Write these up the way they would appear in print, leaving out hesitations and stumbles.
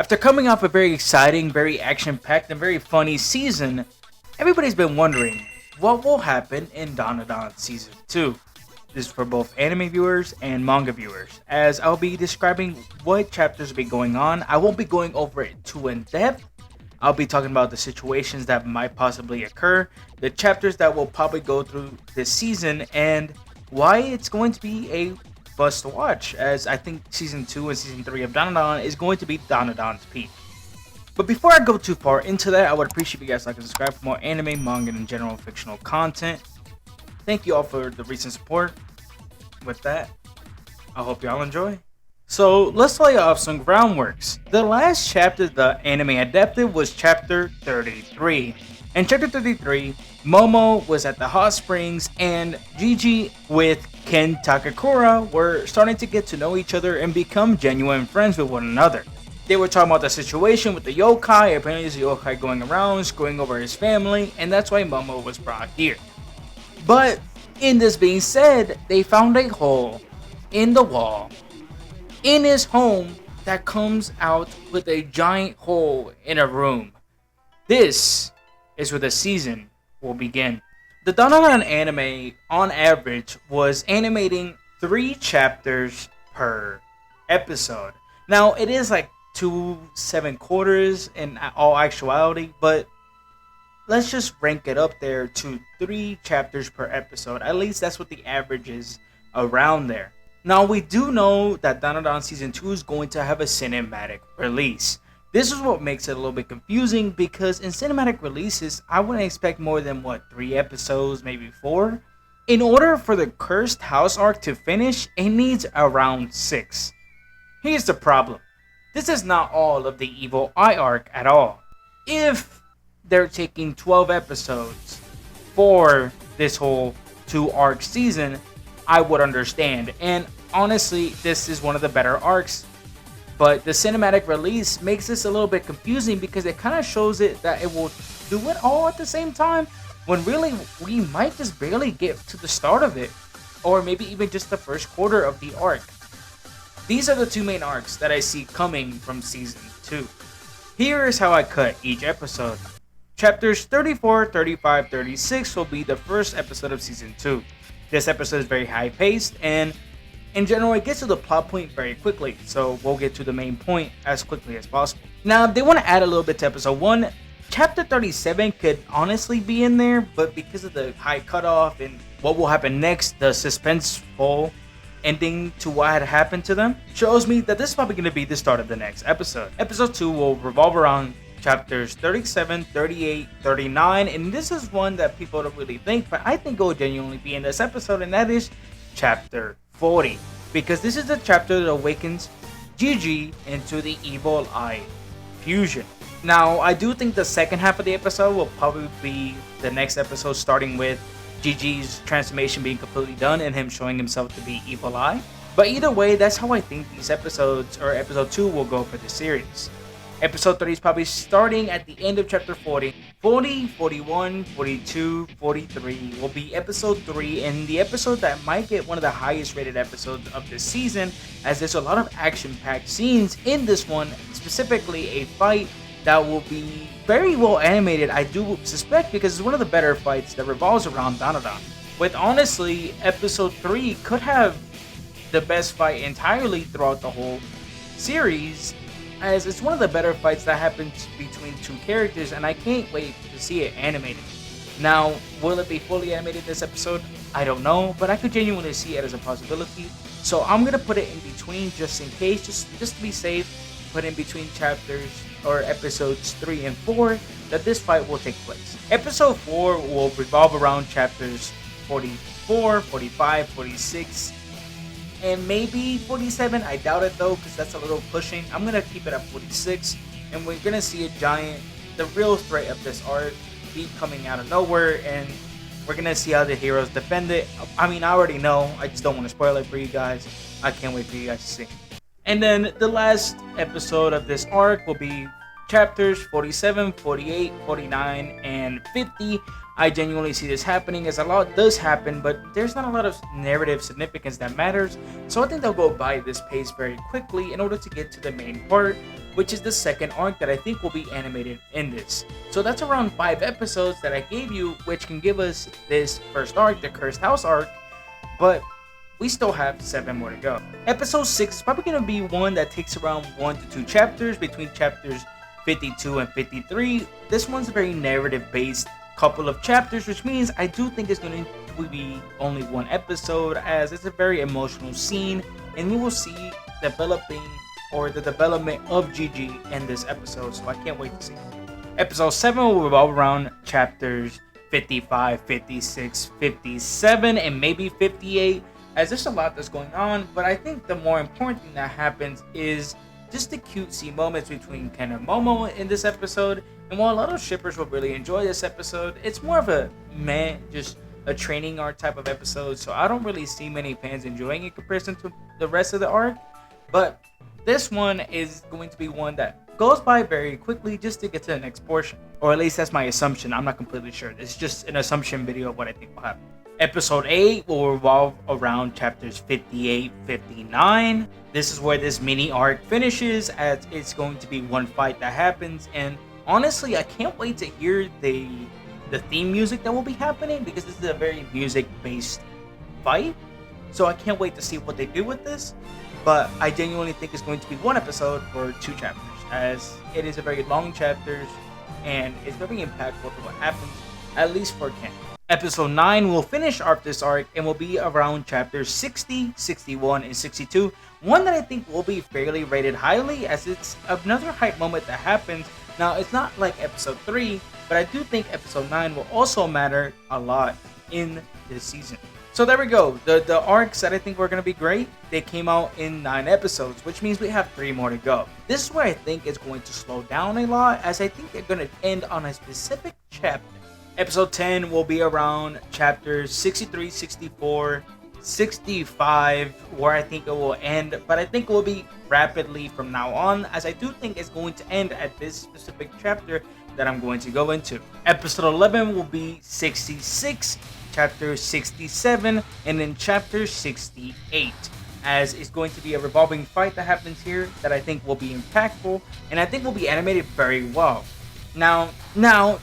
After coming off a very exciting, very action-packed, and very funny season, everybody's been wondering what will happen in DanDaDan Season 2. This is for both anime viewers and manga viewers, as I'll be describing what chapters will be going on. I won't be going over it too in depth. I'll be talking about the situations that might possibly occur, the chapters that will probably go through this season, and why it's going to be a must watch, as I think Season 2 and Season 3 of DanDaDan is going to be DanDaDan's peak. But before I go too far into that, I would appreciate if you guys like and subscribe for more anime, manga, and general fictional content. Thank you all for the recent support. With that, I hope y'all enjoy. So let's lay off some groundworks. The last chapter the anime adapted was chapter 33. In chapter 33, Momo was at the hot springs and Jiji with Kinta were starting to get to know each other and become genuine friends with one another. They were talking about the situation with the yokai. Apparently there's a yokai going around, screwing over his family, and that's why Momo was brought here. But in this being said, they found a hole in the wall in his home that comes out with a giant hole in a room. This is where the season will begin. The DanDaDan anime, on average, was animating 3 chapters per episode. Now, it is like 2 7/4 in all actuality, but let's just rank it up there to 3 chapters per episode. At least that's what the average is around there. Now, we do know that DanDaDan Season 2 is going to have a cinematic release. This is what makes it a little bit confusing, because in cinematic releases, I wouldn't expect more than, 3 episodes, maybe 4? In order for the Cursed House arc to finish, it needs around 6. Here's the problem. This is not all of the Evil Eye arc at all. If they're taking 12 episodes for this whole 2 arc season, I would understand. And honestly, this is one of the better arcs. But the cinematic release makes this a little bit confusing, because it kind of shows it that it will do it all at the same time, when really we might just barely get to the start of it, or maybe even just the first quarter of the arc. These are the 2 main arcs that I see coming from Season 2. Here is how I cut each episode. Chapters 34, 35, 36 will be the first episode of Season 2. This episode is very high paced, and in general, it gets to the plot point very quickly, so we'll get to the main point as quickly as possible. Now, if they want to add a little bit to episode 1, chapter 37 could honestly be in there, but because of the high cutoff and what will happen next, the suspenseful ending to what had happened to them shows me that this is probably going to be the start of the next episode. Episode 2 will revolve around chapters 37, 38, 39, and this is one that people don't really think, but I think it will genuinely be in this episode, and that is chapter 40, because this is the chapter that awakens Jiji into the Evil Eye fusion. Now, I do think the second half of the episode will probably be the next episode, starting with Jiji's transformation being completely done and him showing himself to be Evil Eye. But either way, that's how I think these episodes, or episode 2, will go for the series. Episode 30 is probably starting at the end of chapter 40. 40, 41, 42, 43 will be episode 3, and the episode that might get one of the highest rated episodes of this season, as there's a lot of action-packed scenes in this one, specifically a fight that will be very well animated, I do suspect, because it's one of the better fights that revolves around DanDaDan. With honestly, episode 3 could have the best fight entirely throughout the whole series, as it's one of the better fights that happens between 2 characters, and I can't wait to see it animated. Now, will it be fully animated this episode? I don't know, but I could genuinely see it as a possibility. So I'm gonna put it in between just in case, just to be safe, put in between chapters or episodes 3 and 4 that this fight will take place. Episode 4 will revolve around chapters 44, 45, 46, and maybe 47. I doubt it though, because that's a little pushing. I'm gonna keep it at 46, and we're gonna see a giant, the real threat of this arc, be coming out of nowhere, and we're gonna see how the heroes defend it. I mean, I already know, I just don't want to spoil it for you guys. I can't wait for you guys to see. And then the last episode of this arc will be chapters 47, 48, 49, and 50. I genuinely see this happening, as a lot does happen, but there's not a lot of narrative significance that matters, so I think they'll go by this pace very quickly in order to get to the main part which is the second arc that I think will be animated in this. So that's around 5 episodes that I gave you, which can give us this first arc, the Cursed House arc, but we still have 7 more to go. Episode 6 is probably going to be one that takes around 1 to 2 chapters between chapters 52 and 53. This one's a very narrative based couple of chapters, which means I do think it's going to be only 1 episode, as it's a very emotional scene, and we will see the development of Jiji in this episode, so I can't wait to see it. Episode 7 will revolve around chapters 55, 56, 57, and maybe 58, as there's a lot that's going on, but I think the more important thing that happens is just the cutesy moments between Ken and Momo in this episode. And while a lot of shippers will really enjoy this episode, it's more of a just a training arc type of episode, so I don't really see many fans enjoying it in comparison to the rest of the arc. But this one is going to be one that goes by very quickly just to get to the next portion, or at least that's my assumption. I'm not completely sure. It's just an assumption video of what I think will happen. Episode 8 will revolve around chapters 58, 59. This is where this mini arc finishes, as it's going to be one fight that happens, and honestly, I can't wait to hear the theme music that will be happening, because this is a very music-based fight. So I can't wait to see what they do with this, but I genuinely think it's going to be 1 episode for 2 chapters, as it is a very long chapters, and it's very impactful to what happens, at least for Ken. Episode 9 will finish off this arc and will be around chapters 60, 61, and 62. One that I think will be fairly rated highly, as it's another hype moment that happens. Now, it's not like episode 3, but I do think episode 9 will also matter a lot in this season. So there we go. The arcs that I think were going to be great, they came out in 9 episodes, which means we have 3 more to go. This is where I think it's going to slow down a lot, as I think they're going to end on a specific chapter. Episode 10 will be around chapters 63, 64, 65, where I think it will end, but I think it will be rapidly from now on, as I do think it's going to end at this specific chapter that I'm going to go into. Episode 11 will be 66, chapter 67, and then chapter 68, as it's going to be a revolving fight that happens here that I think will be impactful, and I think will be animated very well. Now,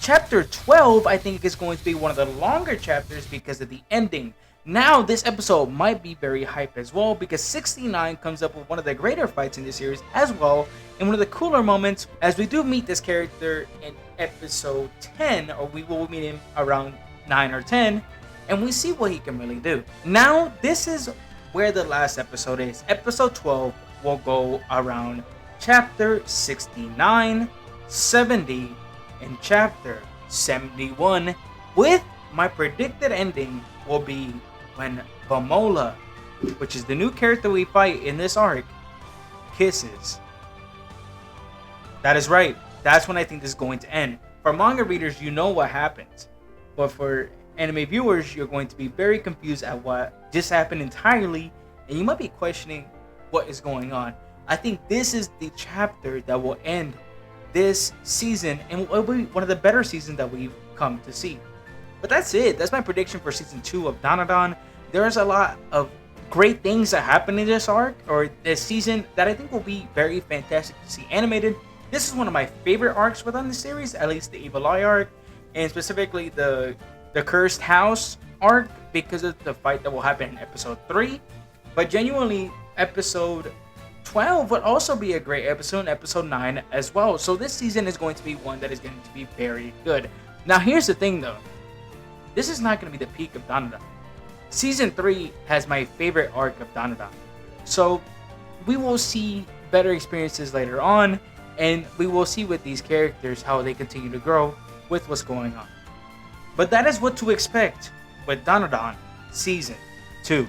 chapter 12, I think, is going to be one of the longer chapters because of the ending. Now, this episode might be very hype as well, because 69 comes up with one of the greater fights in the series as well, and one of the cooler moments, as we do meet this character in episode 10, or we will meet him around 9 or 10, and we see what he can really do. Now, this is where the last episode is. Episode 12 will go around chapter 69, 70, and chapter 71, with my predicted ending will be when Vamola, which is the new character we fight in this arc, kisses. That is right. That's when I think this is going to end. For manga readers, you know what happens, but for anime viewers, you're going to be very confused at what just happened entirely, and you might be questioning what is going on. I think this is the chapter that will end this season, and it will be one of the better seasons that we've come to see. But that's it. That's my prediction for season 2 of DanDaDan. There's a lot of great things that happen in this arc, or this season, that I think will be very fantastic to see animated. This is one of my favorite arcs within the series, at least the Evil Eye arc, and specifically the Cursed House arc, because of the fight that will happen in episode 3. But genuinely, episode 12 would also be a great episode, episode 9 as well. So this season is going to be one that is going to be very good. Now here's the thing though. This is not going to be the peak of DanDaDan. Season 3 has my favorite arc of DanDaDan. So we will see better experiences later on, and we will see with these characters how they continue to grow with what's going on. But that is what to expect with DanDaDan Season 2.